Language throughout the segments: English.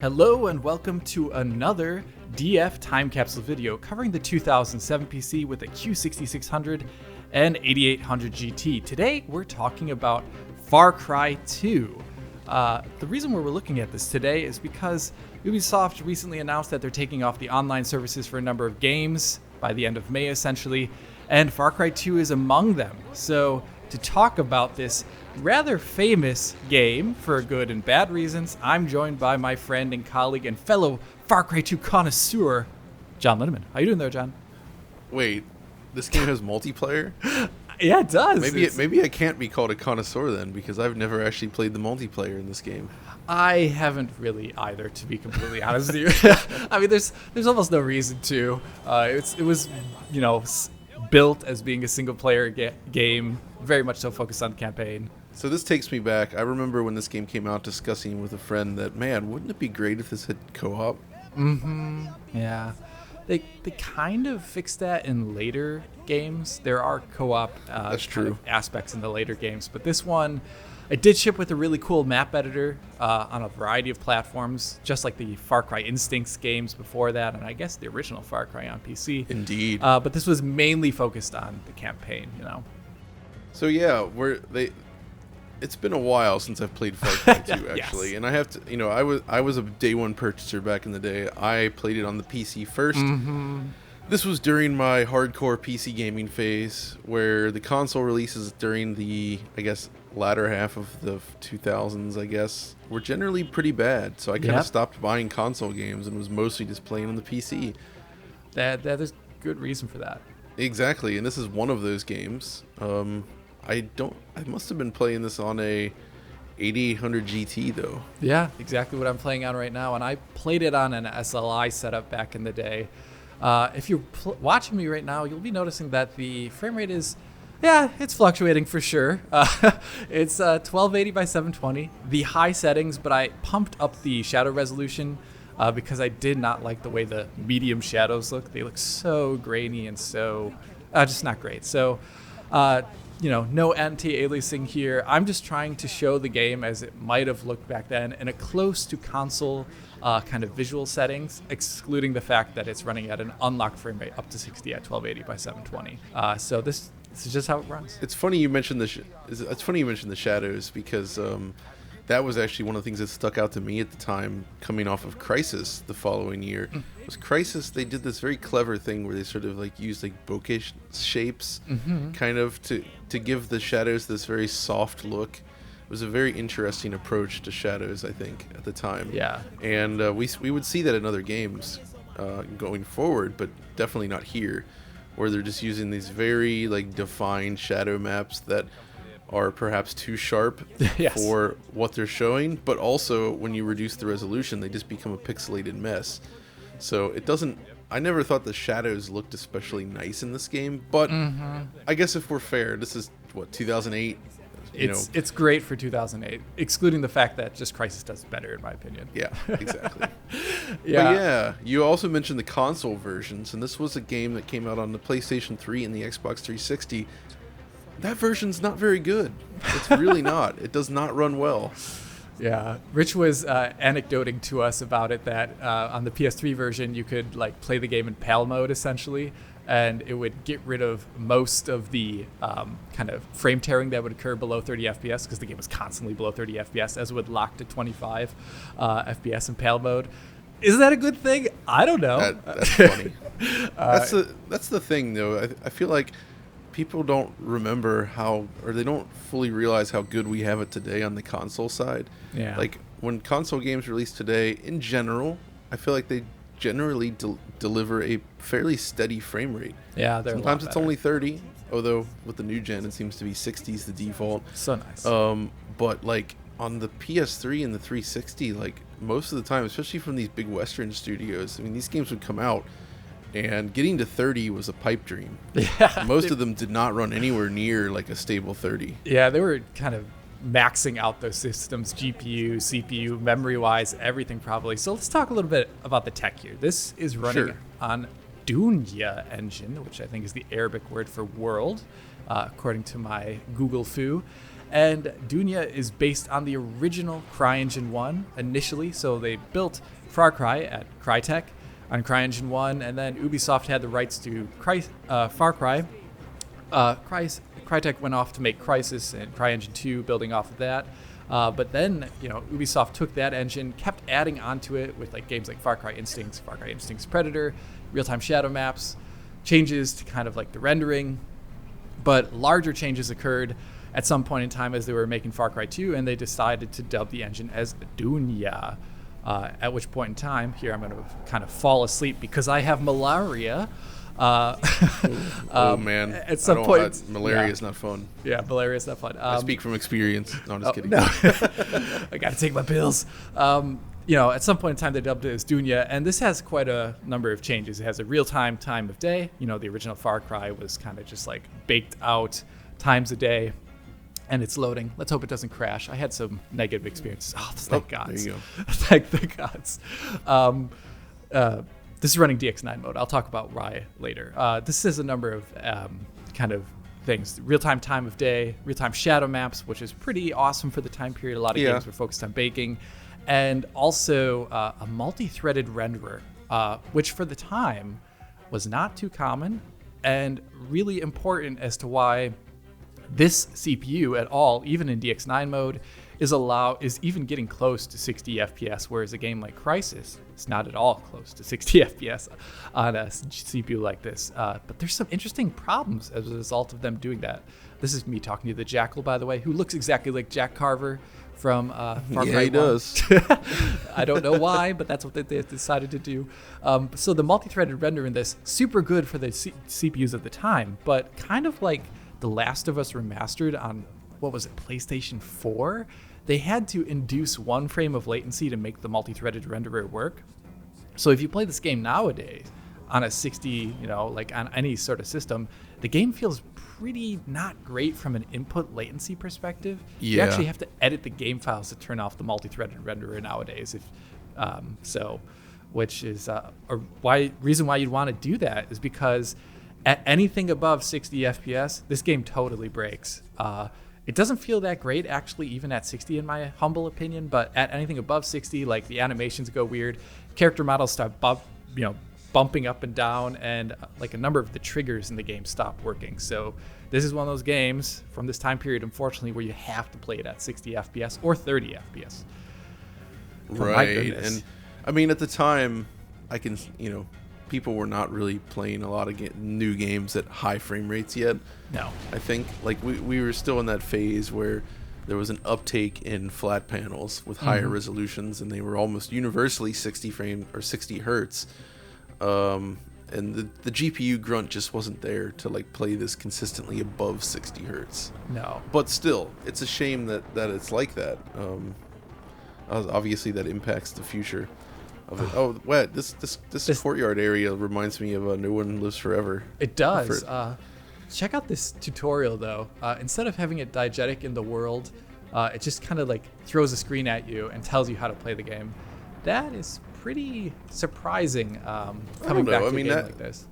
Hello and welcome to another DF Time Capsule video covering the 2007 PC with a Q6600 and 8800 GT. Today we're talking about Far Cry 2. The reason we're looking at this today is because Ubisoft recently announced that they're taking off the online services for a number of games by the end of May essentially, and Far Cry 2 is among them. So to talk about this rather famous game for good and bad reasons, I'm joined by my friend and colleague and fellow Far Cry 2 connoisseur, John Linneman. How you doing there, John? Wait, this game has multiplayer? Yeah, it does. Maybe I can't be called a connoisseur then, because I've never actually played the multiplayer in this game. I haven't really either, to be completely honest with you. I mean, there's almost no reason to. It was, built as being a single-player game, very much so focused on the campaign. So this takes me back. I remember when this game came out discussing with a friend that, man, wouldn't it be great if this had co-op? Mm-hmm. Yeah. They kind of fixed that in later games. There are co-op That's true. aspects in the later games, but this one, it did ship with a really cool map editor on a variety of platforms, just like the Far Cry Instincts games before that, and I guess the original Far Cry on PC. Indeed. But this was mainly focused on the campaign, So yeah, it's been a while since I've played Far Cry 2 actually, Yes. and I have to, I was a day one purchaser back in the day. I played it on the PC first. Mm-hmm. This was during my hardcore PC gaming phase, where the console releases during the, I guess, latter half of the 2000s, I guess, were generally pretty bad. So I kind of stopped buying console games and was mostly just playing on the PC. That is good reason for that. Exactly, and this is one of those games. I must have been playing this on a 8800 GT though. Yeah, exactly what I'm playing on right now, and I played it on an SLI setup back in the day. If you're watching me right now, you'll be noticing that the frame rate is, it's fluctuating for sure. It's 1280 by 720, the high settings, but I pumped up the shadow resolution because I did not like the way the medium shadows look. They look so grainy and so just not great. So, no anti-aliasing here. I'm just trying to show the game as it might have looked back then in a close to console kind of visual settings, excluding the fact that it's running at an unlocked frame rate up to 60 at 1280 by 720. So this is just how it runs. It's funny you mentioned the shadows, because that was actually one of the things that stuck out to me at the time, coming off of Crysis the following year. Was Crysis, they did this very clever thing where they sort of like used like bokeh shapes, kind of to give the shadows this very soft look. It was a very interesting approach to shadows, I think, at the time. Yeah. And we would see that in other games going forward, but definitely not here, where they're just using these very like defined shadow maps that are perhaps too sharp for what they're showing, but also when you reduce the resolution, they just become a pixelated mess. So it doesn't. I never thought the shadows looked especially nice in this game, but I guess if we're fair, this is what, 2008. It's great for 2008, excluding the fact that just Crysis does better, in my opinion. Yeah, exactly. Yeah. But yeah, you also mentioned the console versions, and this was a game that came out on the PlayStation 3 and the Xbox 360. That version's not very good. It's really not. It does not run well. Yeah, Rich was anecdoting to us about it that on the PS3 version you could like play the game in PAL mode essentially, and it would get rid of most of the kind of frame tearing that would occur below 30 FPS, because the game was constantly below 30 FPS, as it would lock to 25 FPS in PAL mode. Is that a good thing? I don't know. That's funny. That's the thing though. I feel like people don't remember or they don't fully realize how good we have it today on the console side. Yeah. Like when console games release today, in general, I feel like they generally deliver a fairly steady frame rate. Yeah, sometimes it's only 30, although with the new gen it seems to be 60 is the default. So nice. But like on the PS3 and the 360, like most of the time, especially from these big Western studios, I mean, these games would come out and getting to 30 was a pipe dream. Yeah. Most of them did not run anywhere near like a stable 30. Yeah, they were kind of maxing out those systems, GPU, CPU, memory-wise, everything probably. So let's talk a little bit about the tech here. This is running on Dunia Engine, which I think is the Arabic word for world, according to my Google foo. And Dunia is based on the original CryEngine 1 initially. So they built Far Cry at Crytek on CryEngine 1, and then Ubisoft had the rights to Far Cry. Crytek went off to make Crysis and CryEngine 2, building off of that. But then, Ubisoft took that engine, kept adding onto it with like games like Far Cry Instincts Predator, real-time shadow maps, changes to kind of like the rendering. But larger changes occurred at some point in time as they were making Far Cry 2, and they decided to dub the engine as Dunia. At which point in time, here I'm going to kind of fall asleep because I have malaria. Oh man! At some point, malaria is not fun. Yeah, malaria is not fun. I speak from experience. No, I'm just kidding. No. I got to take my pills. At some point in time, they dubbed it as Dunia, and this has quite a number of changes. It has a real-time time of day. The original Far Cry was kind of just like baked out times a day. And it's loading. Let's hope it doesn't crash. I had some negative experiences. Oh, thank God. There you go. Thank gods. This is running DX9 mode. I'll talk about why later. This is a number of kind of things. Real-time time of day, real-time shadow maps, which is pretty awesome for the time period. A lot of games were focused on baking. And also a multi-threaded renderer, which for the time was not too common and really important as to why this CPU at all, even in DX9 mode, is even getting close to 60 FPS, whereas a game like Crysis is not at all close to 60 FPS on a CPU like this. But there's some interesting problems as a result of them doing that. This is me talking to the Jackal, by the way, who looks exactly like Jack Carver from Far Cry 1. He does. I don't know why, but that's what they decided to do. So the multi-threaded render in this, super good for the CPUs at the time, but kind of like The Last of Us Remastered on, what was it, PlayStation 4? They had to induce 1 frame of latency to make the multi-threaded renderer work. So if you play this game nowadays on a 60, like on any sort of system, the game feels pretty not great from an input latency perspective. Yeah. You actually have to edit the game files to turn off the multi-threaded renderer nowadays. Which is reason why you'd want to do that is because at anything above 60 FPS, this game totally breaks. It doesn't feel that great, actually, even at 60, in my humble opinion. But at anything above 60, like the animations go weird, character models start bumping up and down, and like a number of the triggers in the game stop working. So this is one of those games from this time period, unfortunately, where you have to play it at 60 FPS or 30 FPS. Right, and I mean at the time, people were not really playing a lot of new games at high frame rates yet. No. I think like we were still in that phase where there was an uptake in flat panels with higher resolutions, and they were almost universally 60 frame or 60 hertz. And the GPU grunt just wasn't there to like play this consistently above 60 hertz. No. But still, it's a shame that it's like that. Obviously, that impacts the future of it. Oh, what? This courtyard area reminds me of No One Lives Forever. It does. Check out this tutorial, though. Instead of having it diegetic in the world, it just kind of like throws a screen at you and tells you how to play the game. That is pretty surprising coming back to a game like this.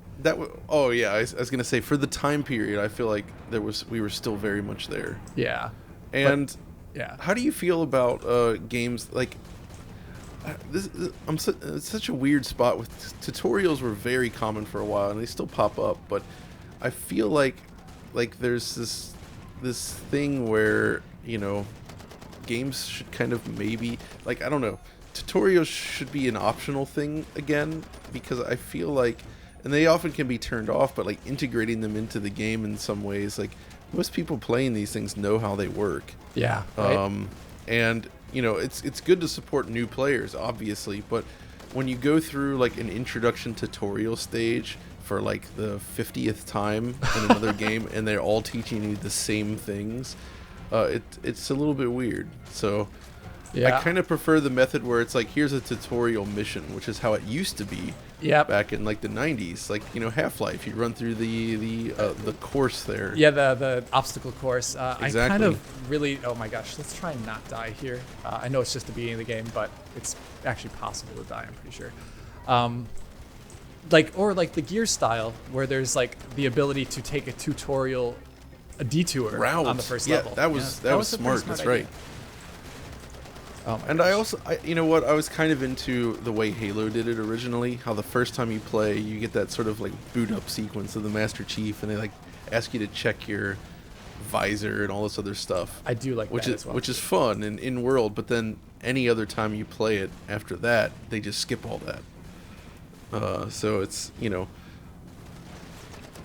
Oh yeah, I was gonna say for the time period, I feel like we were still very much there. Yeah. And yeah, how do you feel about games like this? It's such a weird spot with tutorials were very common for a while, and they still pop up. But I feel like there's this thing where games should kind of maybe like I don't know. Tutorials should be an optional thing again, because I feel like, and they often can be turned off, but like integrating them into the game in some ways, like most people playing these things know how they work. Yeah. Right? And it's good to support new players, obviously, but when you go through like an introduction tutorial stage for like the 50th time in another game, and they're all teaching you the same things, it's a little bit weird. So. Yeah. I kind of prefer the method where it's like, here's a tutorial mission, which is how it used to be back in like the 90s. Like, Half-Life, you run through the course there. Yeah, the obstacle course. Exactly. I kind of really, oh my gosh, let's try and not die here. I know it's just the beginning of the game, but it's actually possible to die, I'm pretty sure. Like the Gears style, where there's like the ability to take a tutorial a detour route on the first yeah, level. that was Yeah, was a pretty smart. That's idea. right. Oh my And gosh. you know what? I was kind of into the way Halo did it originally. How the first time you play, you get that sort of like boot up sequence of the Master Chief, and they like ask you to check your visor and all this other stuff. I do like that as well. Which is fun and in world. But then any other time you play it after that, they just skip all that. So it's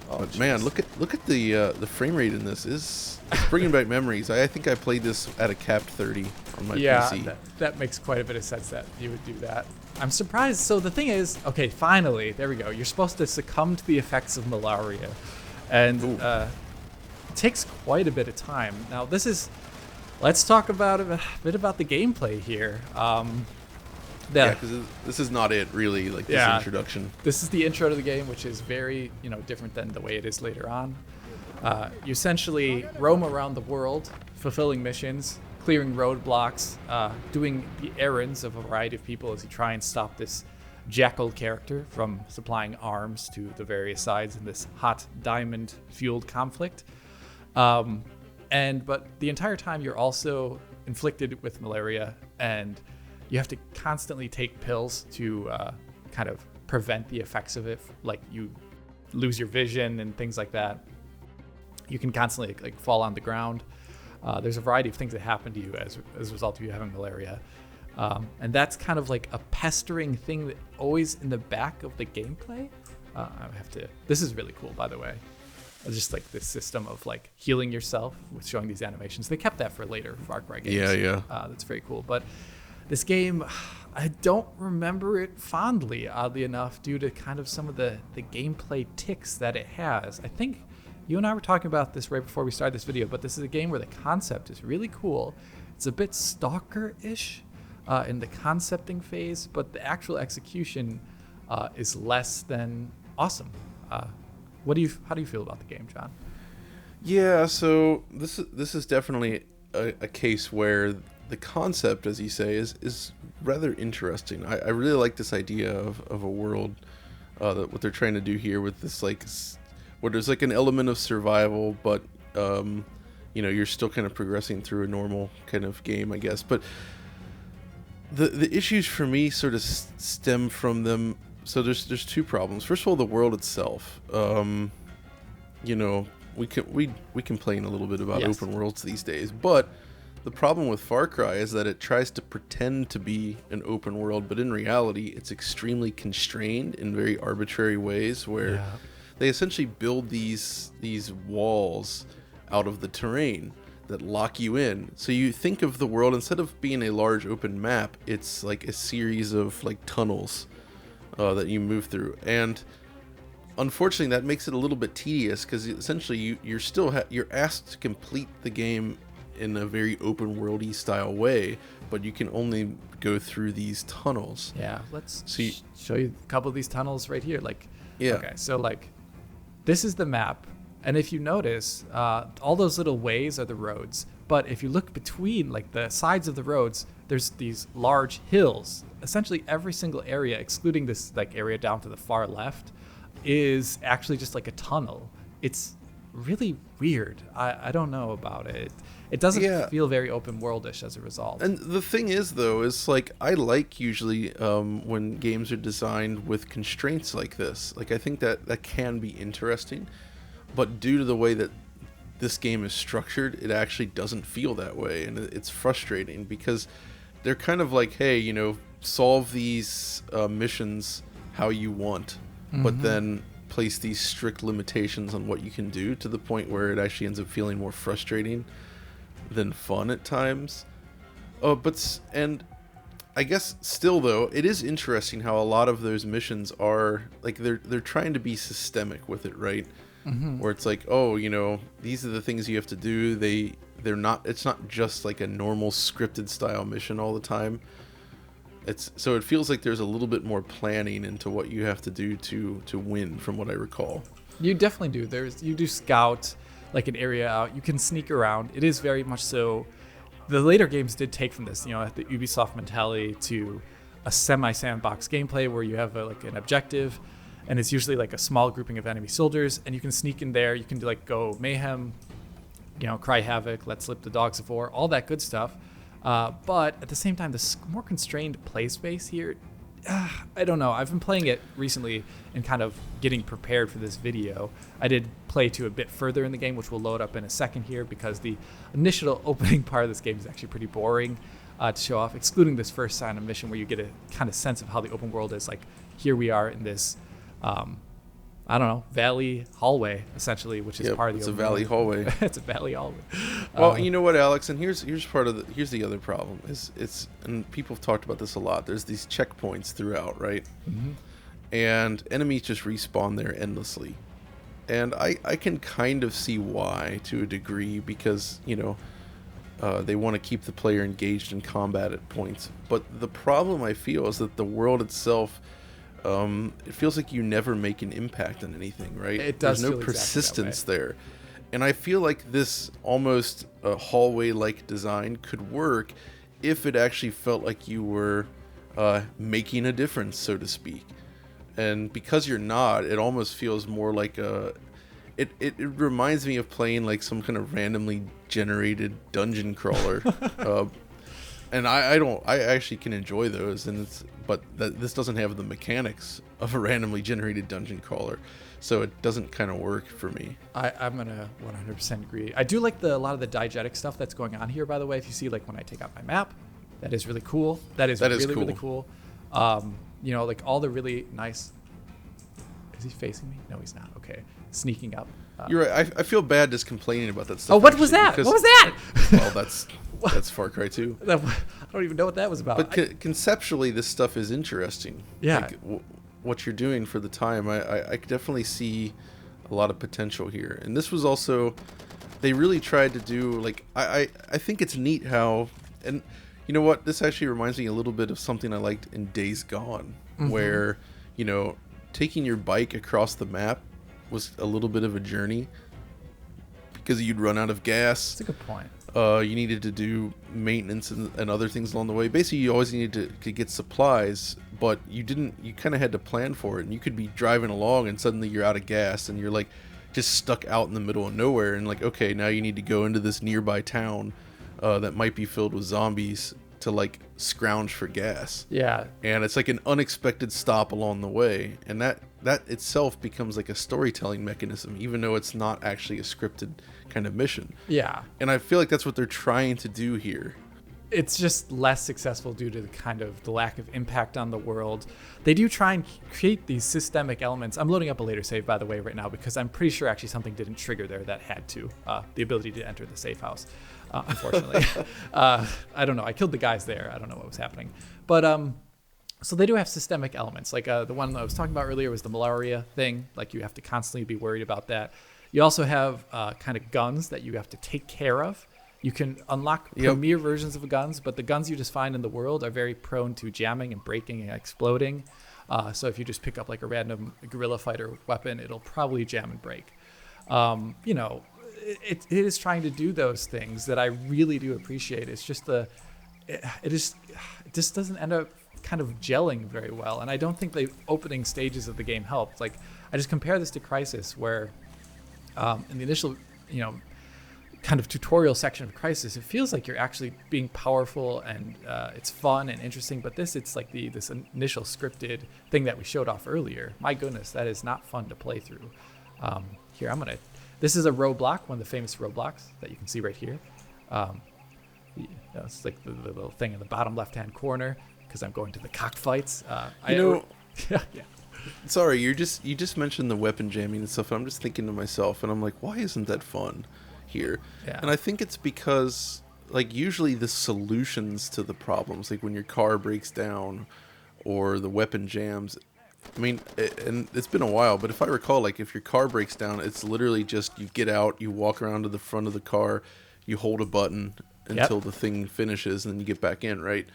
but man, look at the frame rate in this. It's bringing back memories. I think I played this at a capped 30 on my PC. Yeah, that makes quite a bit of sense that you would do that. I'm surprised. So the thing is, okay, finally, there we go. You're supposed to succumb to the effects of malaria, and it takes quite a bit of time. Now, let's talk about a bit about the gameplay here. Yeah, because this is not it really. Like this introduction. This is the intro to the game, which is very different than the way it is later on. You essentially roam around the world, fulfilling missions, clearing roadblocks, doing the errands of a variety of people as you try and stop this Jackal character from supplying arms to the various sides in this hot diamond-fueled conflict. But the entire time you're also inflicted with malaria, and you have to constantly take pills to kind of prevent the effects of it. Like you lose your vision and things like that. You can constantly like fall on the ground. There's a variety of things that happen to you as a result of you having malaria. And that's kind of like a pestering thing that always in the back of the gameplay. This is really cool, by the way. Just like this system of like healing yourself with showing these animations. They kept that for later Far Cry games. Yeah. That's very cool. But this game, I don't remember it fondly, oddly enough, due to kind of some of the gameplay ticks that it has. I think you and I were talking about this right before we started this video, but this is a game where the concept is really cool. It's a bit Stalker-ish in the concepting phase, but the actual execution is less than awesome. How do you feel about the game, John? Yeah, so this is definitely a case where the concept, as you say, is rather interesting. I really like this idea of a world, that what they're trying to do here with this like, where there's like an element of survival, but you're still kind of progressing through a normal kind of game, I guess. But the issues for me sort of stem from them. So there's two problems. First of all, the world itself. We complain a little bit about open worlds these days, but the problem with Far Cry is that it tries to pretend to be an open world, but in reality, it's extremely constrained in very arbitrary ways, where they essentially build these walls out of the terrain that lock you in. So you think of the world, instead of being a large open map, it's like a series of like tunnels that you move through. And unfortunately, that makes it a little bit tedious, because essentially you're asked to complete the game in a very open worldy style way, but you can only go through these tunnels. Yeah, let's show you a couple of these tunnels right here. Okay, so this is the map, and if you notice, all those little ways are the roads, but if you look between like the sides of the roads, there's these large hills. Essentially every single area, excluding this like area down to the far left, is actually just like a tunnel. It's really weird. I don't know about it. It doesn't feel very open worldish as a result. And the thing is, though, is like I like usually when games are designed with constraints like this. Like I think that can be interesting, but due to the way that this game is structured, it actually doesn't feel that way, and it's frustrating because they're kind of like, hey, solve these missions how you want, but then place these strict limitations on what you can do, to the point where it actually ends up feeling more frustrating than fun at times. And I guess still, though, it is interesting how a lot of those missions are like they're trying to be systemic with it, right? Where it's like, these are the things you have to do. It's not just like a normal scripted style mission all the time. So it feels like there's a little bit more planning into what you have to do to win, from what I recall. You definitely do. You do scout like an area out. You can sneak around. It is very much so. The later games did take from this, the Ubisoft mentality, to a semi-sandbox gameplay where you have an objective, and it's usually like a small grouping of enemy soldiers, and you can sneak in there. You can do go mayhem, cry havoc, let slip the dogs of war, all that good stuff. But at the same time, the more constrained play space here, I don't know. I've been playing it recently and kind of getting prepared for this video. I did play to a bit further in the game, which we'll load up in a second here, because the initial opening part of this game is actually pretty boring to show off, excluding this first sign of mission where you get a kind of sense of how the open world is. Like, here we are in this, I don't know, valley hallway, essentially, which is part of the it's a valley hallway. It's a valley hallway. Well, you know what, Alex, and here's the other problem is and people have talked about this a lot. There's these checkpoints throughout, right? Mm-hmm. And enemies just respawn there endlessly. And I can kind of see why, to a degree, because, they want to keep the player engaged in combat at points. But the problem, I feel, is that the world itself, it feels like you never make an impact on anything, right? It does. There's no persistence there. And I feel like this almost hallway-like design could work if it actually felt like you were making a difference, so to speak. And because you're not, it almost feels more like it reminds me of playing like some kind of randomly generated dungeon crawler. And I actually can enjoy those, but this doesn't have the mechanics of a randomly generated dungeon crawler, so it doesn't kind of work for me. I'm gonna 100% agree. I do like a lot of the diegetic stuff that's going on here. By the way, if you see, like, when I take out my map, that is really cool. That is really cool. Like all the really nice. Is he facing me? No, he's not. Okay, sneaking up. You're right. I feel bad just complaining about that stuff. Oh, what was that? What was that? Well, that's Far Cry 2. I don't even know what that was about. But conceptually, this stuff is interesting. Yeah. Like, what you're doing for the time, I definitely see a lot of potential here. And this was also, they really tried to do, like, I think it's neat how, and you know what, this actually reminds me a little bit of something I liked in Days Gone, where, taking your bike across the map was a little bit of a journey because you'd run out of gas. That's a good point. You needed to do maintenance and other things along the way. Basically, you always needed to get supplies, but you kind of had to plan for it. And you could be driving along and suddenly you're out of gas and you're like just stuck out in the middle of nowhere. And like, okay, now you need to go into this nearby town that might be filled with zombies to like scrounge for gas. Yeah. And it's like an unexpected stop along the way. And that itself becomes like a storytelling mechanism, even though it's not actually a scripted kind of mission. Yeah. And I feel like that's what they're trying to do here. It's just less successful due to the lack of impact on the world. They do try and create these systemic elements. I'm loading up a later save, by the way, right now, because I'm pretty sure actually something didn't trigger there that had to. The ability to enter the safe house, unfortunately. I don't know. I killed the guys there. I don't know what was happening. But so they do have systemic elements. Like the one I was talking about earlier was the malaria thing. Like, you have to constantly be worried about that. You also have kind of guns that you have to take care of. You can unlock premier versions of guns, but the guns you just find in the world are very prone to jamming and breaking and exploding. So if you just pick up like a random guerrilla fighter weapon, it'll probably jam and break. It is trying to do those things that I really do appreciate. It's just it just doesn't end up kind of gelling very well. And I don't think the opening stages of the game helped. Like, I just compare this to Crysis, where in the initial, kind of tutorial section of Crysis, it feels like you're actually being powerful and it's fun and interesting. But it's like this initial scripted thing that we showed off earlier. My goodness, that is not fun to play through. Here, this is a roadblock, one of the famous roadblocks that you can see right here. It's like the little thing in the bottom left-hand corner, because I'm going to the cockfights. Yeah. Sorry, you just mentioned the weapon jamming and stuff, and I'm just thinking to myself, and I'm like, why isn't that fun here? Yeah. And I think it's because, like, usually the solutions to the problems, like when your car breaks down or the weapon jams, I mean, and it's been a while, but if I recall, like, if your car breaks down, it's literally just you get out, you walk around to the front of the car, you hold a button until the thing finishes, and then you get back in, right?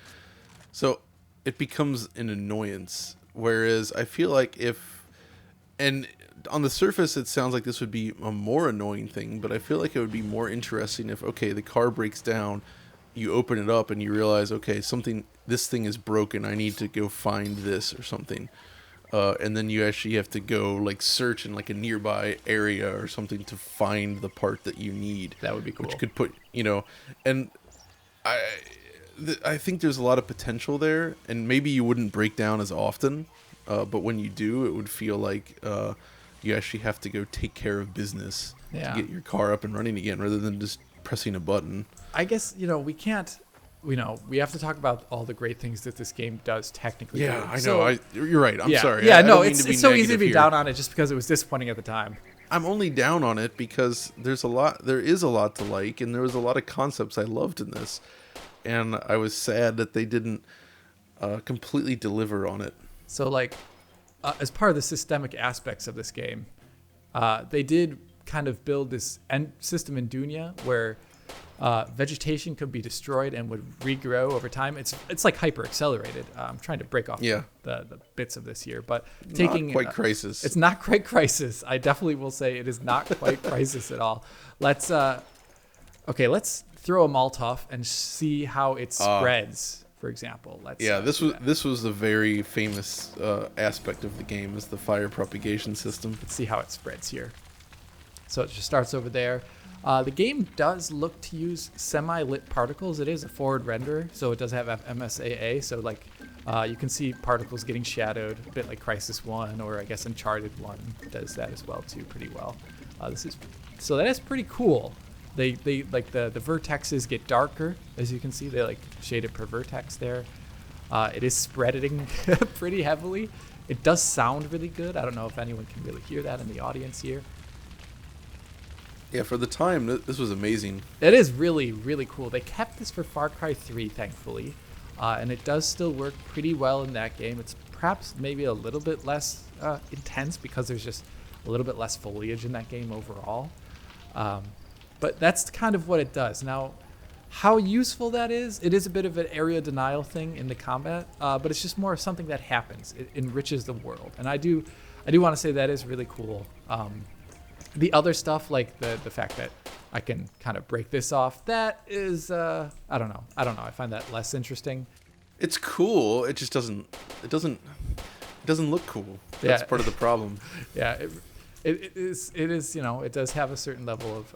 So it becomes an annoyance. Whereas I feel like and on the surface it sounds like this would be a more annoying thing, but I feel like it would be more interesting if, okay, the car breaks down, you open it up and you realize, okay, this thing is broken, I need to go find this or something. and then you actually have to go like search in like a nearby area or something to find the part that you need. That would be cool. Which could put, and I think there's a lot of potential there, and maybe you wouldn't break down as often, but when you do, it would feel like you actually have to go take care of business to get your car up and running again, rather than just pressing a button. I guess, we can't, we have to talk about all the great things that this game does technically. Yeah, do. I know. So, You're right. I'm sorry. Yeah, I no, don't mean to be it's so easy to negative be here. down on it just because it was disappointing at the time. I'm only down on it because there is a lot to like, and there was a lot of concepts I loved in this, and I was sad that they didn't completely deliver on it. So, as part of the systemic aspects of this game, they did kind of build this end system in Dunia where vegetation could be destroyed and would regrow over time. It's like hyper accelerated. I'm trying to break off the bits of this here, but taking not quite Crisis. It's not quite Crisis. I definitely will say it is not quite Crisis at all. Let's throw a Molotov and see how it spreads. For example, this was a very famous aspect of the game, is the fire propagation system. Let's see how it spreads here. So it just starts over there. The game does look to use semi-lit particles. It is a forward render, so it does have MSAA. So you can see particles getting shadowed, a bit like Crisis 1, or I guess Uncharted 1 does that as well too, pretty well. So that is pretty cool. They like the vertexes get darker, as you can see. They like shaded per vertex there. It is spreading pretty heavily. It does sound really good. I don't know if anyone can really hear that in the audience here. Yeah, for the time, this was amazing. It is really, really cool. They kept this for Far Cry 3, thankfully, and it does still work pretty well in that game. It's perhaps maybe a little bit less intense because there's just a little bit less foliage in that game overall. But that's kind of what it does. Now, how useful that is, it is a bit of an area denial thing in the combat, but it's just more of something that happens. It enriches the world, and I do want to say that is really cool. The other stuff, like the fact that I can kind of break this off, that is, I don't know. I find that less interesting. It's cool. It just doesn't look cool. That's part of the problem. Yeah, it is. It does have a certain level of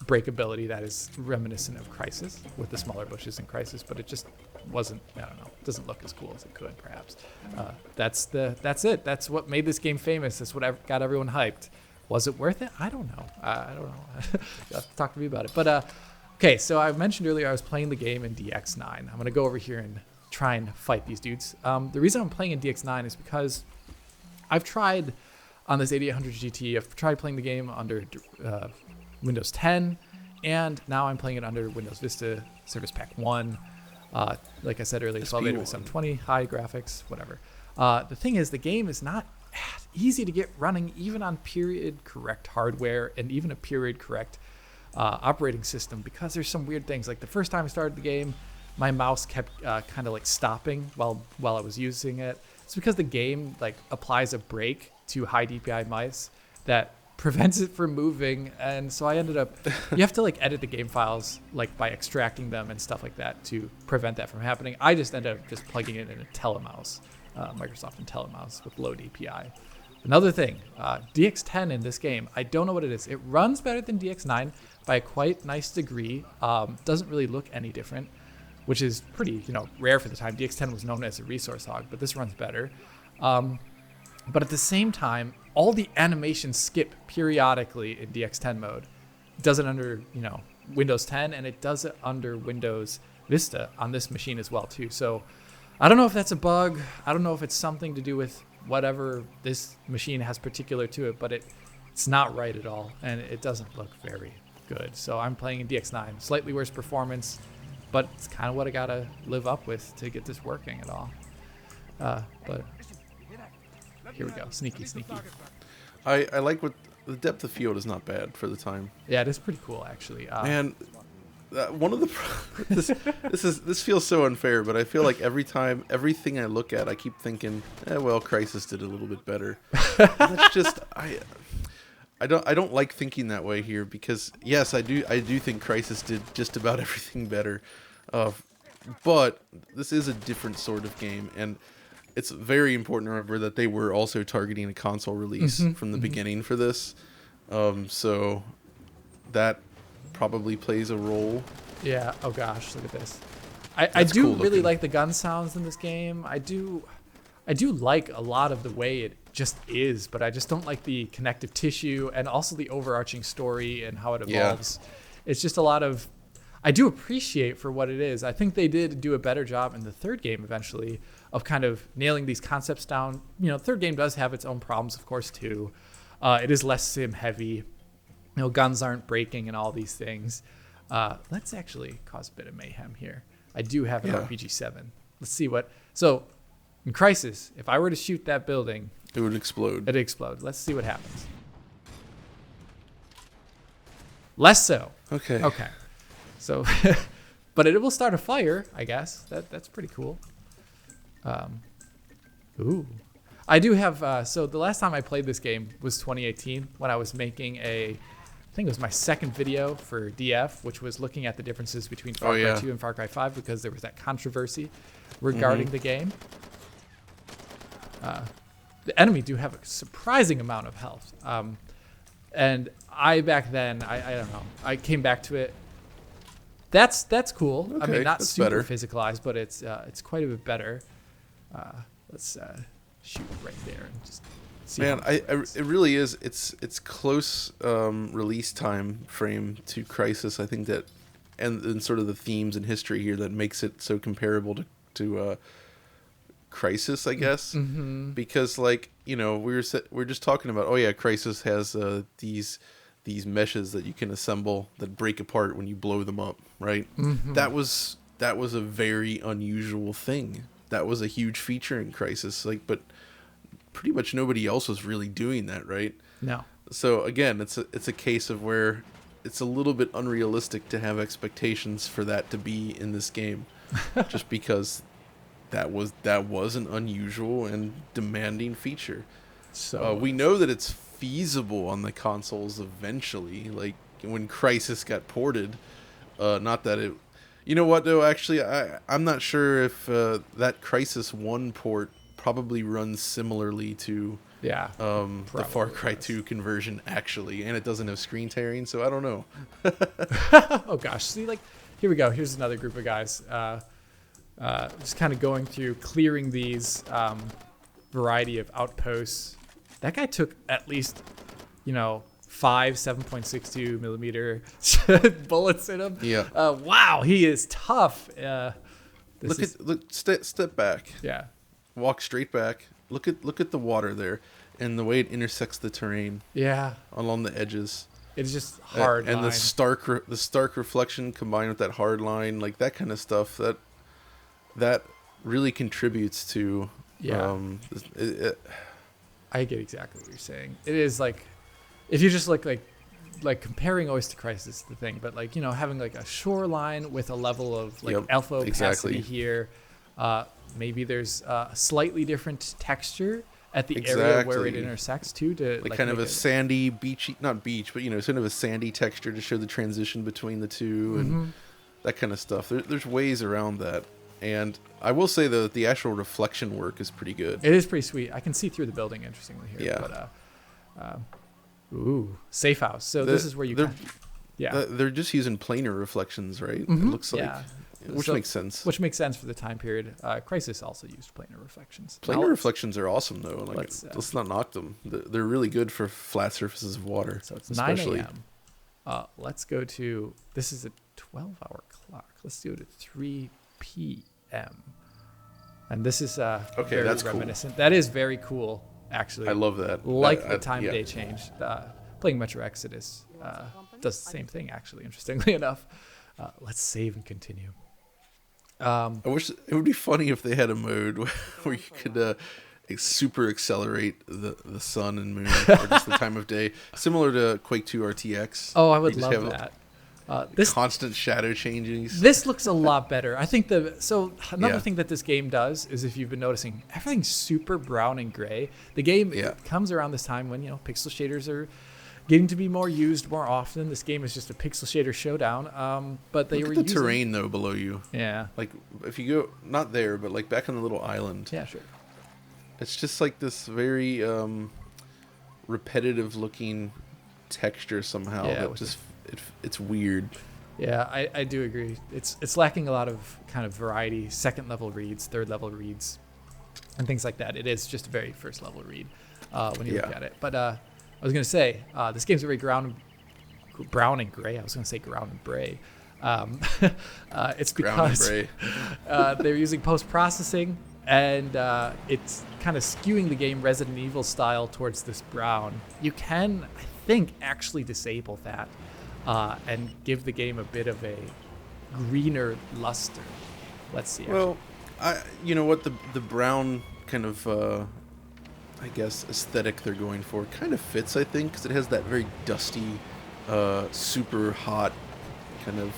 breakability that is reminiscent of Crisis, with the smaller bushes in Crisis, but it just wasn't. I don't know. It doesn't look as cool as it could, perhaps. That's it. That's what made this game famous. That's what got everyone hyped. Was it worth it? I don't know. You'll have to talk to me about it. But okay, so I mentioned earlier I was playing the game in DX9. I'm gonna go over here and try and fight these dudes. The reason I'm playing in DX9 is because I've tried on this 8800 GT. I've tried playing the game under Windows 10, and now I'm playing it under Windows Vista Service Pack 1. Like I said earlier, 1280 with 720, high graphics, whatever. The thing is, the game is not easy to get running even on period correct hardware and even a period correct operating system, because there's some weird things. Like the first time I started the game, my mouse kept kind of like stopping while I was using it. It's because the game like applies a brake to high DPI mice that prevents it from moving, and so I ended up you have to like edit the game files like by extracting them and stuff like that to prevent that from happening. I just ended up just plugging it in a telemouse, Microsoft IntelliMouse with low DPI. Another thing, DX10 in this game, I don't know what it is. It runs better than DX9 by a quite nice degree. Doesn't really look any different, which is pretty rare for the time. DX10 was known as a resource hog, but this runs better. But at the same time, all the animations skip periodically in DX10 mode. It does it under Windows 10, and it does it under Windows Vista on this machine as well too. So I don't know if that's a bug. I don't know if it's something to do with whatever this machine has particular to it, but it's not right at all, and it doesn't look very good. So I'm playing in DX9, slightly worse performance, but it's kind of what I gotta live up with to get this working at all. But here we go, sneaky. I like what the depth of field is not bad for the time. Yeah, it is pretty cool actually. Man, one of the this feels so unfair, but I feel like everything I look at, I keep thinking, well, Crisis did a little bit better. That's just I don't like thinking that way here, because yes, I do think Crisis did just about everything better, but this is a different sort of game, and it's very important to remember that they were also targeting a console release from the beginning for this. So that probably plays a role. Yeah. Oh gosh, look at this. I do cool really looking. like the gun sounds in this game. I do like a lot of the way it just is, but I just don't like the connective tissue and also the overarching story and how it evolves. It's just a lot of. I do appreciate for what it is. I think they did do a better job in the third game eventually of kind of nailing these concepts down. You know, the third game does have its own problems, of course, too. It is less sim heavy. You know, guns aren't breaking and all these things. Let's actually cause a bit of mayhem here. I do have an RPG-7. Let's see what. So, in Crysis, if I were to shoot that building, It would explode. it'd explode. Let's see what happens. Less so. Okay. Okay. So, but it will start a fire, I guess. That's pretty cool. Ooh. I do have, so the last time I played this game was 2018 when I was making I think it was my second video for DF, which was looking at the differences between Far Cry 2 and Far Cry 5 because there was that controversy regarding the game. The enemy do have a surprising amount of health. And I, back then, I don't know, I came back to it. That's cool. I mean, not super physicalized, but it's quite a bit better. Let's shoot right there and just see. Man, it really is. It's close release time frame to Crysis. I think that, and sort of the themes and history here that makes it so comparable to Crysis, I guess. Because, like, you know, we're just talking about, oh yeah, Crysis has these meshes that you can assemble that break apart when you blow them up, right? That was a very unusual thing. That was a huge feature in Crysis, like, but pretty much nobody else was really doing that, right? No. So again, it's a case of where it's a little bit unrealistic to have expectations for that to be in this game, just because that was an unusual and demanding feature. So we know that it's feasible on the consoles eventually, like when Crysis got ported. Not that it. You know what though? Actually, I'm not sure if that Crysis 1 port probably runs similarly to the Far Cry 2 conversion actually, and it doesn't have screen tearing, so I don't know. Oh gosh, see, like, here we go. Here's another group of guys. Just kind of going through clearing these variety of outposts. That guy took at least, 5 7.62 millimeter bullets in him. Yeah. Wow, he is tough. Step back. Yeah. Walk straight back. Look at the water there, and the way it intersects the terrain. Yeah. Along the edges. It's just hard. And line. the stark reflection combined with that hard line, like that kind of stuff. That really contributes to. Yeah. I get exactly what you're saying. It is like, if you just like comparing always to Crysis, the thing, but like, having like a shoreline with a level of like alpha opacity here. Maybe there's a slightly different texture at the area where it intersects too, to like kind of a sandy, beachy, not beach, but sort of a sandy texture to show the transition between the two and that kind of stuff. There's ways around that. And I will say though that the actual reflection work is pretty good. It is pretty sweet. I can see through the building, interestingly here. Yeah. But ooh, safe house. So this is where you. They're just using planar reflections, right? It looks like. Yeah. Which makes sense. Which makes sense for the time period. Crysis also used planar reflections. Planar reflections are awesome though. Like, let's not knock them. They're really good for flat surfaces of water. So it's 9 a.m. Let's go to. This is a 12-hour clock. Let's do it at 3 p.m. And this is okay. Very That's reminiscent. Cool. That is very cool. Actually, I love that. The time of day change. Playing Metro Exodus does the same thing. Actually, interestingly enough. Let's save and continue. I wish it would be funny if they had a mode where you could super accelerate the sun and moon or just the time of day, similar to Quake 2 RTX. Oh, I would love that. This constant shadow changes. This looks a lot better. I think another thing that this game does is, if you've been noticing, everything's super brown and gray. The game comes around this time when pixel shaders are getting to be more used more often. This game is just a pixel shader showdown. But they Look at the terrain though below you. Yeah. Like if you go not there, but like back on the little island. Yeah, sure. It's just like this very repetitive looking texture somehow Yeah, that just it's weird. Yeah, I do agree. It's lacking a lot of kind of variety, second level reads, third level reads, and things like that. It is just a very first level read when you look at it. But I was gonna say this game's very brown and gray. I was gonna say ground and bray. It's because they're using post processing, and it's kind of skewing the game Resident Evil style towards this brown. You can, I think, actually disable that. And give the game a bit of a greener luster. Let's see. Well, you know what, the brown kind of I guess aesthetic they're going for kind of fits, I think, because it has that very dusty, super hot kind of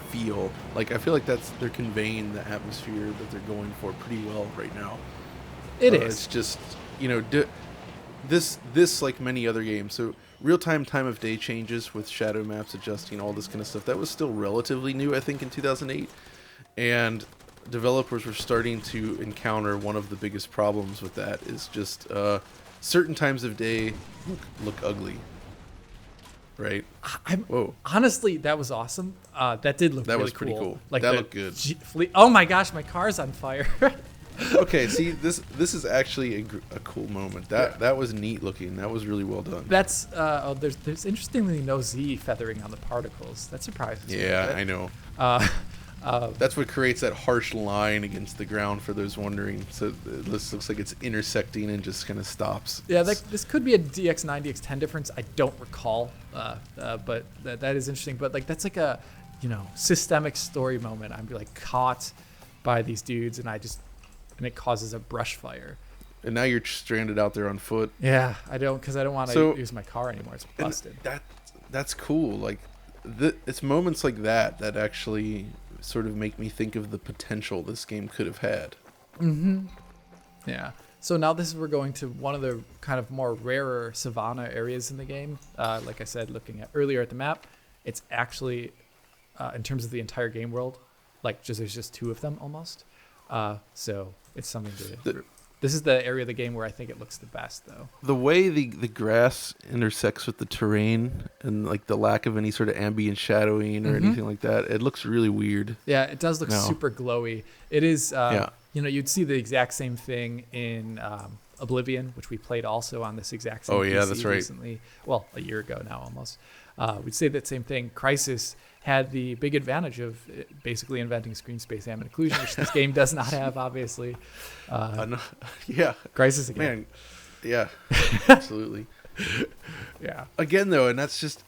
feel. Like I feel like they're conveying the atmosphere that they're going for pretty well right now. It is. It's just, you know, this like many other games. So real-time time of day changes with shadow maps adjusting, all this kind of stuff, that was still relatively new, I think, in 2008. And developers were starting to encounter one of the biggest problems with that is just certain times of day look ugly. Right? Whoa. Honestly, that was awesome. That did look that really was pretty cool. Like that looked good. Oh my gogosh, my car's on fire. Okay, see, this is actually a cool moment. That was neat looking. That was really well done. That's there's interestingly no Z feathering on the particles. That surprises me. Yeah, I know. That's what creates that harsh line against the ground for those wondering. So this looks like it's intersecting and just kind of stops. Yeah, this could be a DX9, DX10 difference. I don't recall, but that is interesting. But like that's like a systemic story moment. I'm like caught by these dudes, and it causes a brush fire. And now you're stranded out there on foot. Yeah, I don't want to use my car anymore. It's busted. That's cool. Like, it's moments like that actually sort of make me think of the potential this game could have had. Mm-hmm. Yeah. So now we're going to one of the kind of more rarer savanna areas in the game. Like I said, looking at earlier at the map, it's actually, in terms of the entire game world, like there's just two of them almost. So it's something this is the area of the game where I think it looks the best, though. The way the grass intersects with the terrain and like the lack of any sort of ambient shadowing or anything like that, it looks really weird. Yeah, it does look super glowy. It is, you'd see the exact same thing in Oblivion, which we played also on this exact same PC that's right. recently. Well, a year ago now almost. We'd say that same thing. Crysis had the big advantage of basically inventing screen space ambient occlusion, which this game does not have, obviously. Yeah. Crysis again. Man, yeah, absolutely. Yeah. Again, though, and that's just,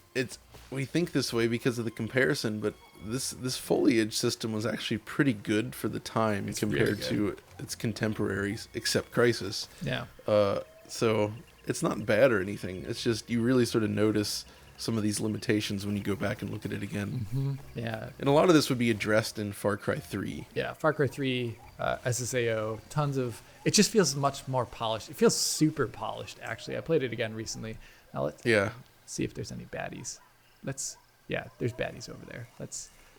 we think this way because of the comparison, but this Foliage system was actually pretty good for the time compared to its contemporaries, except Crysis. Yeah. So it's not bad or anything. It's just you really sort of notice some of these limitations when you go back and look at it again. Mm-hmm. Yeah. And a lot of this would be addressed in Far Cry 3. Yeah, Far Cry 3, SSAO, tons of... It just feels much more polished. It feels super polished, actually. I played it again recently. Now let's see if there's any baddies. There's baddies over there.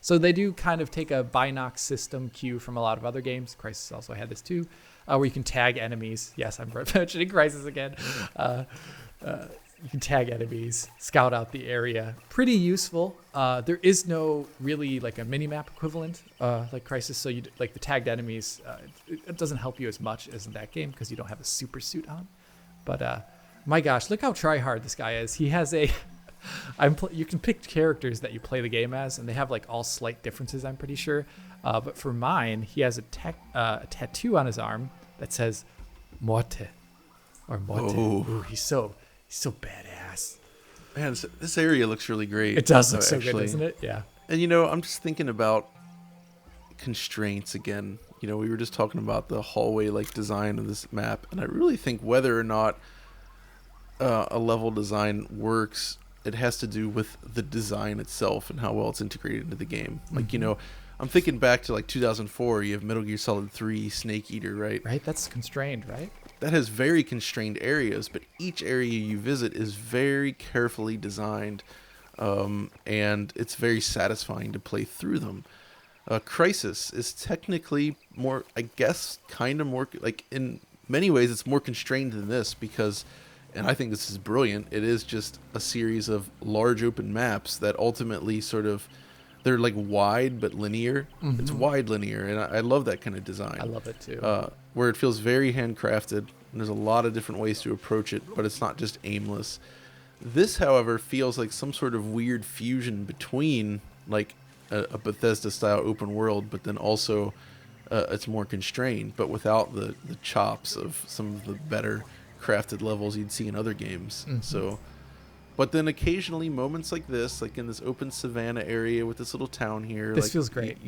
So they do kind of take a binoc system cue from a lot of other games. Crysis also had this too, where you can tag enemies. Yes, I'm mentioning Crysis again. You can tag enemies, scout out the area. Pretty useful. There is no really like a mini-map equivalent like Crysis, so you like the tagged enemies. It doesn't help you as much as in that game because you don't have a super suit on. But my gosh, look how try-hard this guy is. He has a... you can pick characters that you play the game as, and they have like all slight differences, I'm pretty sure. But for mine, he has a tattoo on his arm that says "Morte" or "Morte." Ooh, he's so badass. Man, this area looks really great. It does look so good, doesn't it? Yeah. And I'm just thinking about constraints again. We were just talking about the hallway-like design of this map, and I really think whether or not a level design works, it has to do with the design itself and how well it's integrated into the game. Like, I'm thinking back to like 2004. You have Metal Gear Solid 3, Snake Eater, right? Right. That's constrained, right? That has very constrained areas, but each area you visit is very carefully designed, and it's very satisfying to play through them. Crysis is technically more, I guess, kind of more like in many ways it's more constrained than this because, and I think this is brilliant, it is just a series of large open maps that ultimately sort of, they're like wide but linear. It's wide linear, and I love that kind of design. I love it too. Where it feels very handcrafted, and there's a lot of different ways to approach it, but it's not just aimless. This, however, feels like some sort of weird fusion between like a Bethesda-style open world, but then also it's more constrained, but without the chops of some of the better crafted levels you'd see in other games. So, but then occasionally moments like this, like in this open savanna area with this little town here, This like, feels great.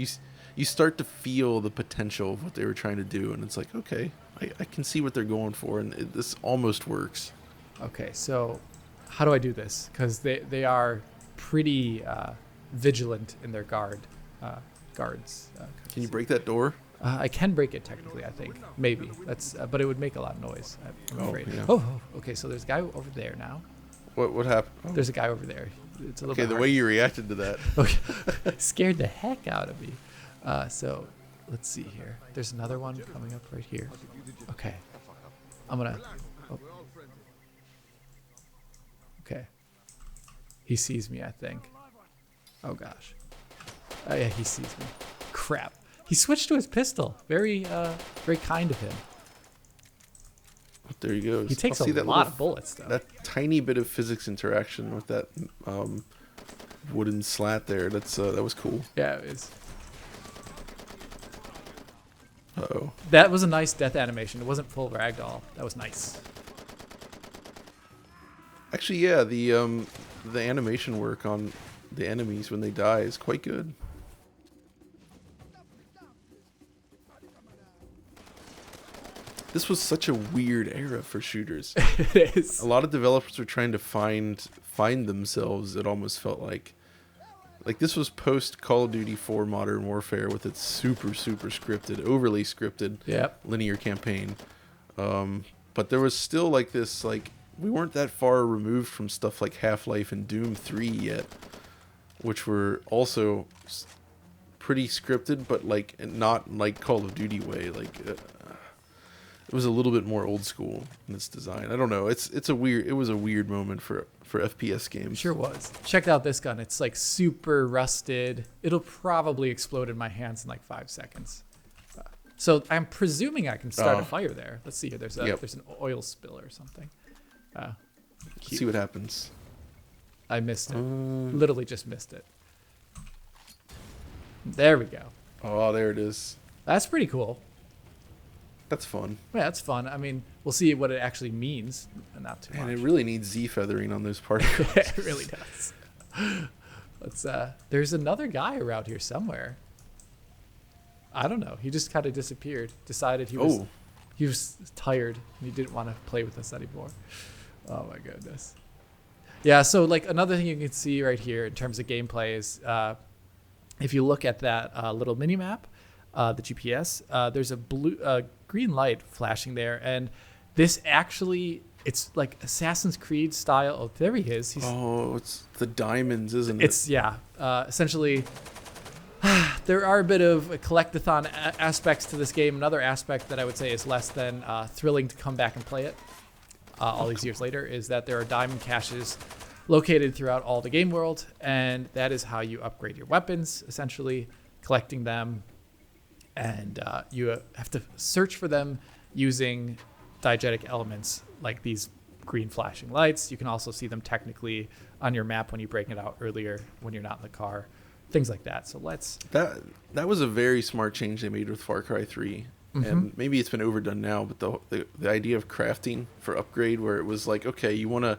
You start to feel the potential of what they were trying to do, and it's like, okay, I can see what they're going for, and this almost works. Okay, so how do I do this? Because they are pretty vigilant in their guards. Can you break that door? I can break it technically, I think. Maybe. That's but it would make a lot of noise, I'm afraid. Yeah. Oh, okay, so there's a guy over there now. What happened? Oh. There's a guy over there. It's a little Okay, bit the hard. way you reacted to that. Okay. Scared the heck out of me. So let's see here. There's another one coming up right here. Okay. I'm gonna. Oh. Okay. He sees me, I think. Oh gosh. Oh yeah, he sees me. Crap. He switched to his pistol. Very kind of him. There he goes. He takes I'll see a that lot little- of bullets, though. That tiny bit of physics interaction with that wooden slat there. That was cool. Yeah, it is. Uh-oh. That was a nice death animation. It wasn't full ragdoll. That was nice. Actually, yeah, the animation work on the enemies when they die is quite good. This was such a weird era for shooters. It is. A lot of developers were trying to find themselves. It almost felt like this was post Call of Duty 4 Modern Warfare with its super scripted, overly scripted Yep. linear campaign. But there was still like this, like, we weren't that far removed from stuff like Half-Life and Doom 3 yet, which were also pretty scripted, but like not like Call of Duty way. Like it was a little bit more old school in its design. I don't know. It was a weird moment for FPS games. Sure was. Check out this gun. It's like super rusted. It'll probably explode in my hands in like 5 seconds. So I'm presuming I can start a fire there. Let's see here. There's an oil spill or something. Let's see what happens. I missed it. Literally just missed it. There we go. Oh, there it is. That's pretty cool. That's fun. Yeah, that's fun. I mean, we'll see what it actually means. Not too much. And it really needs Z feathering on those particles. It really does. Let's. There's another guy around here somewhere. I don't know. He just kind of disappeared. Decided he was tired and he didn't want to play with us anymore. Oh my goodness. Yeah. So like another thing you can see right here in terms of gameplay is if you look at that little mini map, the GPS, there's a green light flashing there, and this actually, it's like Assassin's Creed style. Oh, there he is. It's the diamonds, isn't it? It's essentially there are a bit of collectathon aspects to this game. Another aspect that I would say is less than thrilling to come back and play it all these years later is that there are diamond caches located throughout all the game world, and that is how you upgrade your weapons, essentially collecting them. And you have to search for them using diegetic elements like these green flashing lights. You can also see them technically on your map when you break it out earlier when you're not in the car, things like that. So that was a very smart change they made with Far Cry 3. And maybe it's been overdone now, but the idea of crafting for upgrade, where it was like, okay, you want to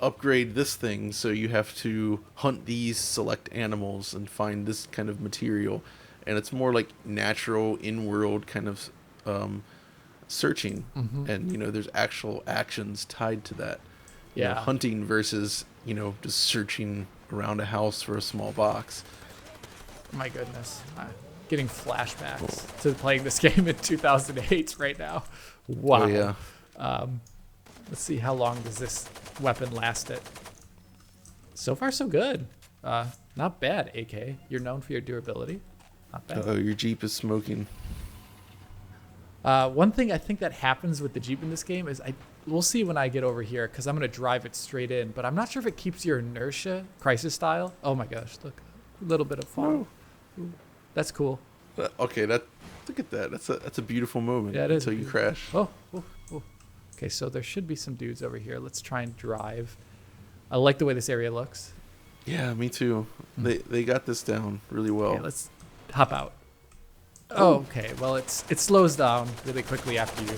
upgrade this thing, so you have to hunt these select animals and find this kind of material. And it's more like natural in-world kind of searching, and there's actual actions tied to that. Yeah, hunting versus just searching around a house for a small box. My goodness, getting flashbacks to playing this game in 2008 right now. Wow. Oh, yeah. Let's see, how long does this weapon last it? So far, so good. Not bad, AK. You're known for your durability. Not bad. Oh, your Jeep is smoking. One thing I think that happens with the Jeep in this game is we'll see when I get over here because I'm going to drive it straight in, but I'm not sure if it keeps your inertia, Crisis style. Oh my gosh, look, a little bit of fall. Ooh, that's cool. Okay, look at that. That's a beautiful moment. Yeah, it is. Until you crash. Oh. Okay, so there should be some dudes over here. Let's try and drive. I like the way this area looks. Yeah, me too. They got this down really well. Okay, let's hop out. Oh, okay. Well, it slows down really quickly after you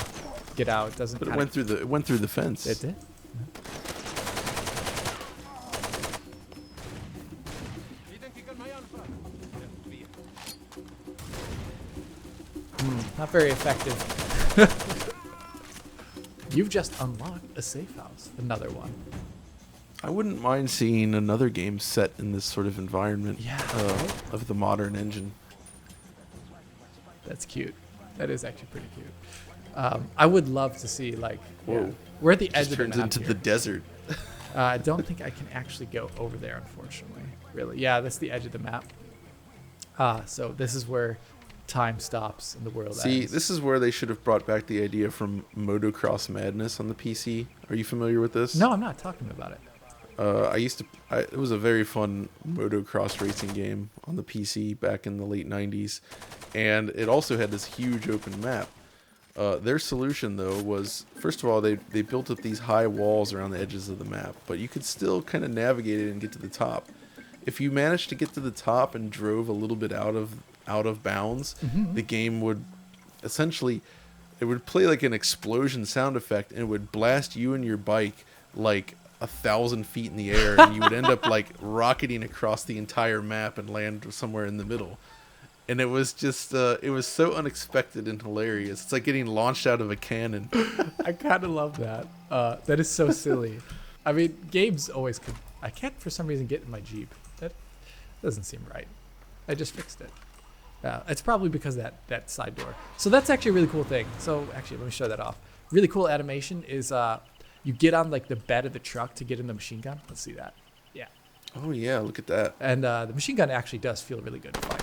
get out. It doesn't. But it went through the fence. It did. Not very effective. You've just unlocked a safe house. Another one. I wouldn't mind seeing another game set in this sort of environment. Yeah. Of the modern engine. That's cute. That is actually pretty cute. I would love to see like. Whoa. Yeah, we're at the edge of the turns map into here. the desert. I don't think I can actually go over there, unfortunately. Really. Yeah, that's the edge of the map. So this is where time stops and the world See, ends. this is where they should have brought back the idea from Motocross Madness on the PC. Are you familiar with this? No, I'm not talking about it. It was a very fun motocross racing game on the PC back in the late 90s. And it also had this huge open map. Their solution, though, was, first of all, they built up these high walls around the edges of the map, but you could still kind of navigate it and get to the top. If you managed to get to the top and drove a little bit out of bounds, the game would essentially, it would play like an explosion sound effect, and it would blast you and your bike like 1,000 feet in the air, and you would end up like rocketing across the entire map and land somewhere in the middle. And it was just, it was so unexpected and hilarious. It's like getting launched out of a cannon. I kind of love that. That is so silly. I mean, games always could. I can't for some reason get in my Jeep. That doesn't seem right. I just fixed it. It's probably because of that side door. So that's actually a really cool thing. So actually, let me show that off. Really cool animation is you get on like the bed of the truck to get in the machine gun. Let's see that. Yeah. Oh yeah, look at that. And the machine gun actually does feel really good to fire.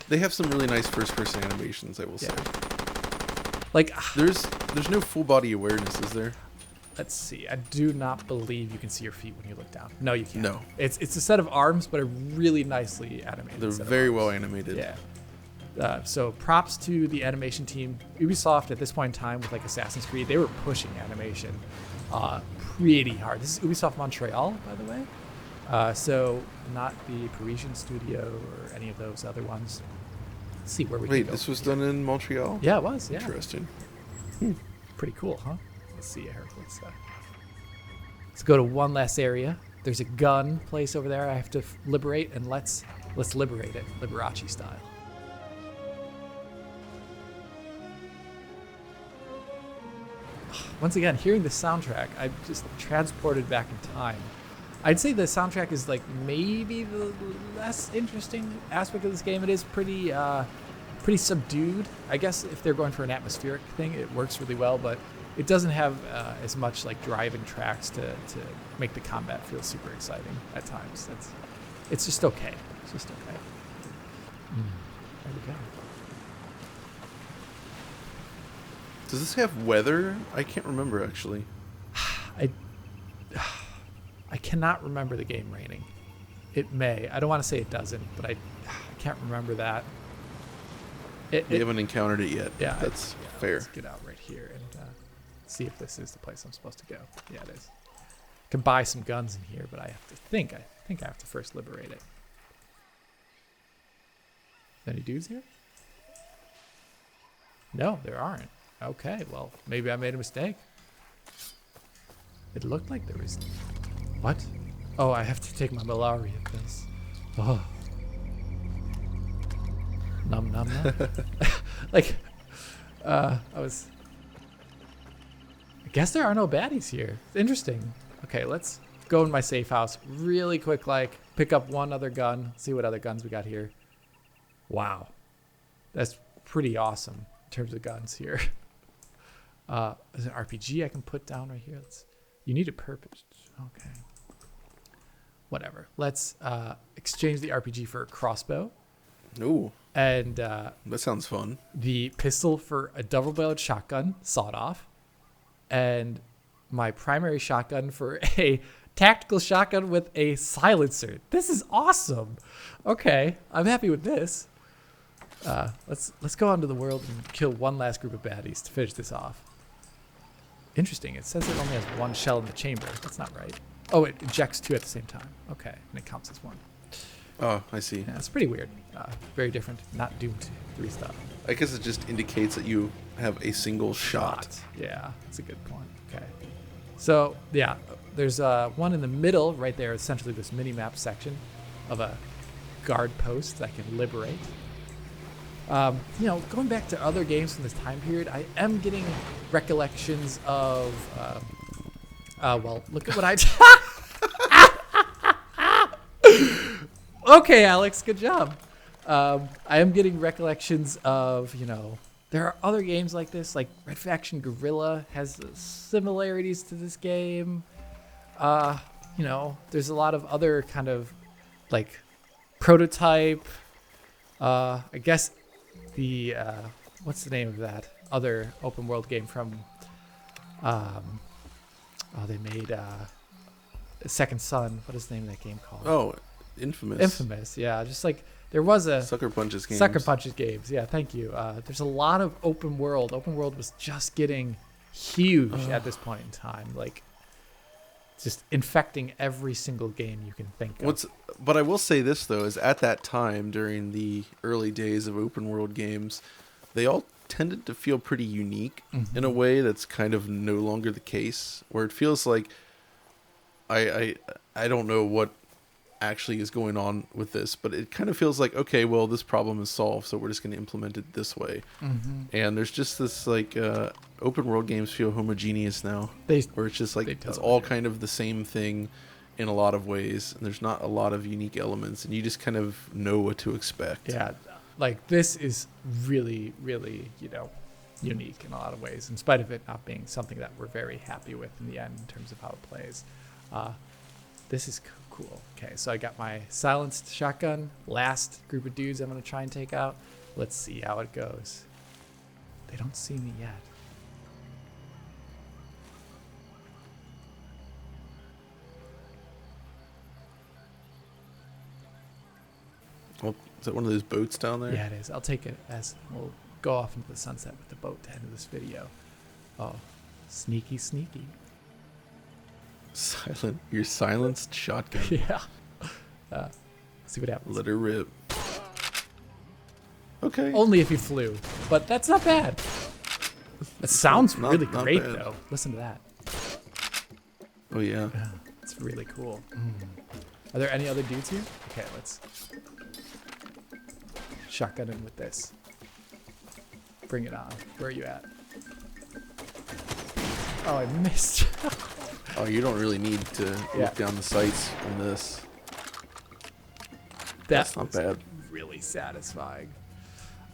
They have some really nice first-person animations, I will say. Like There's no full body awareness, is there? let's see. I do not believe you can see your feet when you look down. No, you can't. No. It's a set of arms, but a really nicely animated. They're set of very arms. well animated. Yeah. So props to the animation team. Ubisoft at this point in time with like Assassin's Creed, they were pushing animation pretty hard. This is Ubisoft Montreal, by the way. So not the Parisian studio or any of those other ones. Let's see where we Wait, can go. this was done in Montreal? Yeah, it was. Yeah. Interesting. Pretty cool, huh? Let's see here. Let's go to one last area. There's a gun place over there I have to liberate, and let's liberate it, Liberace style. Once again, hearing the soundtrack, I'm just transported back in time. I'd say the soundtrack is like maybe the less interesting aspect of this game. It is pretty subdued. I guess if they're going for an atmospheric thing, it works really well, but it doesn't have as much like driving tracks to make the combat feel super exciting at times. It's just okay. It's just okay. There we go. Does this have weather? I can't remember, actually. I cannot remember the game raining. It may. I don't want to say it doesn't, but I can't remember that. We haven't encountered it yet. Yeah, That's fair. Let's get out right here and see if this is the place I'm supposed to go. Yeah, it is. I can buy some guns in here, but I think I have to first liberate it. Any dudes here? No, there aren't. Okay, well, maybe I made a mistake. It looked like there was... What? Oh, I have to take my Malaria pills. Oh. Num num num. Like, I guess there are no baddies here. It's interesting. Okay, let's go in my safe house really quick, like, pick up one other gun, see what other guns we got here. Wow. That's pretty awesome in terms of guns here. There's an RPG I can put down right here. You need a purpose. Okay. Whatever. Let's exchange the RPG for a crossbow. Ooh, and that sounds fun. the pistol for a double-barreled shotgun, sawed-off, and my primary shotgun for a tactical shotgun with a silencer. This is awesome. Okay, I'm happy with this. Let's go out into the world and kill one last group of baddies to finish this off. Interesting. It says it only has one shell in the chamber. That's not right. Oh, it ejects 2 at the same time. Okay, and it counts as 1. Oh, I see. Yeah, it's pretty weird. Very different. Not Doom 3 stuff. I guess it just indicates that you have a single shot. Yeah, that's a good point. Okay. So, yeah, there's one in the middle right there, essentially this mini-map section of a guard post that I can liberate. Going back to other games from this time period, I am getting recollections of, look at what I Okay, Alex, good job. I am getting recollections of, there are other games like this, like Red Faction Guerrilla has similarities to this game. There's a lot of other kind of like Prototype. I guess the what's the name of that other open world game from? They made Second Son. What is the name of that game called? Oh, Infamous. Infamous. Yeah, just like there was a Sucker Punches games. Sucker Punches games. Yeah, thank you. There's a lot of open world. Open world was just getting huge at this point in time. Like, just infecting every single game you can think of. But I will say this though, is at that time during the early days of open world games, they all tended to feel pretty unique in a way that's kind of no longer the case. Where it feels like I don't know what actually is going on with this, but it kind of feels like, okay, well, this problem is solved, so we're just going to implement it this way. And there's just this like open world games feel homogeneous now, where it's just like it's all kind of the same thing in a lot of ways, and there's not a lot of unique elements, and you just kind of know what to expect. Yeah, like this is really, really, unique in a lot of ways, in spite of it not being something that we're very happy with in the end in terms of how it plays. This is cool. Okay, so I got my silenced shotgun. Last group of dudes I'm going to try and take out. Let's see how it goes. They don't see me yet. Well, is that one of those boats down there? Yeah, it is. I'll take it as we'll go off into the sunset with the boat to end of this video. Oh, sneaky, sneaky. Your silenced shotgun. Yeah. See what happens. Let her rip. Okay. Only if you flew, but that's not bad. It sounds really not great, bad. though. Listen to that. Oh, yeah. It's really cool. Are there any other dudes here? Okay, let's shotgun in with this. Bring it on. Where are you at? Oh, I missed. Oh, you don't really need to look down the sights on this. That's not bad. Really satisfying.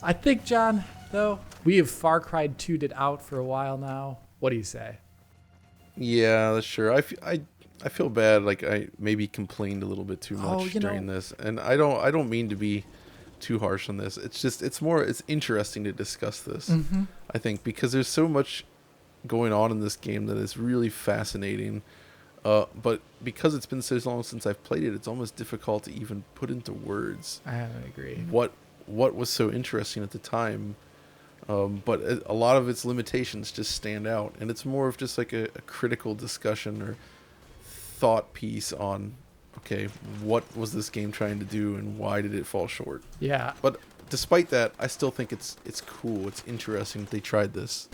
I think, John, though, we have Far Cry 2'd it out for a while now. What do you say? Yeah, that's sure. I feel bad. Like I maybe complained a little bit too much during this, and I don't mean to be too harsh on this. It's just it's interesting to discuss this. I think because there's so much going on in this game that is really fascinating. But because it's been so long since I've played it, it's almost difficult to even put into words. I agree. What was so interesting at the time. But a lot of its limitations just stand out, and it's more of just like a critical discussion or thought piece on, okay, what was this game trying to do and why did it fall short? Yeah. But despite that, I still think it's cool. It's interesting that they tried this.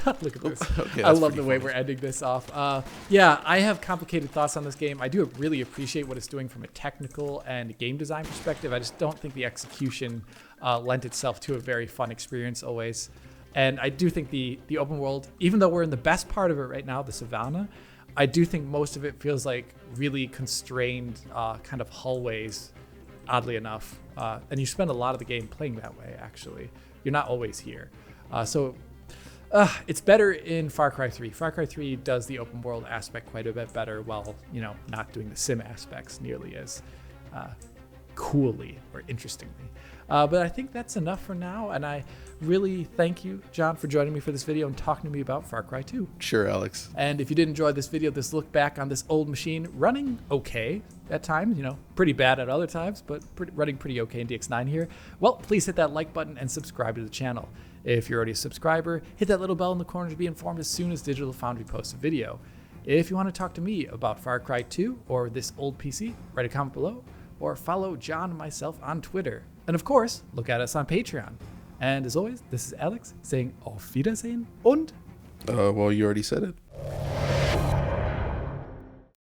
Look at this. Okay, I love the way we're ending this off. Yeah, I have complicated thoughts on this game. I do really appreciate what it's doing from a technical and game design perspective. I just don't think the execution lent itself to a very fun experience always. And I do think the open world, even though we're in the best part of it right now, the savannah, I do think most of it feels like really constrained kind of hallways, oddly enough. And you spend a lot of the game playing that way, actually. You're not always here. It's better in Far Cry 3. Far Cry 3 does the open world aspect quite a bit better while, not doing the sim aspects nearly as coolly or interestingly. But I think that's enough for now, and I really thank you, John, for joining me for this video and talking to me about Far Cry 2. Sure, Alex. And if you did enjoy this video, this look back on this old machine running okay at times, pretty bad at other times, but running pretty okay in DX9 here, well, please hit that like button and subscribe to the channel. If you're already a subscriber, hit that little bell in the corner to be informed as soon as Digital Foundry posts a video. If you want to talk to me about Far Cry 2 or this old PC, write a comment below, or follow John and myself on Twitter. And of course, look at us on Patreon. And as always, this is Alex saying Auf Wiedersehen und... Well, you already said it.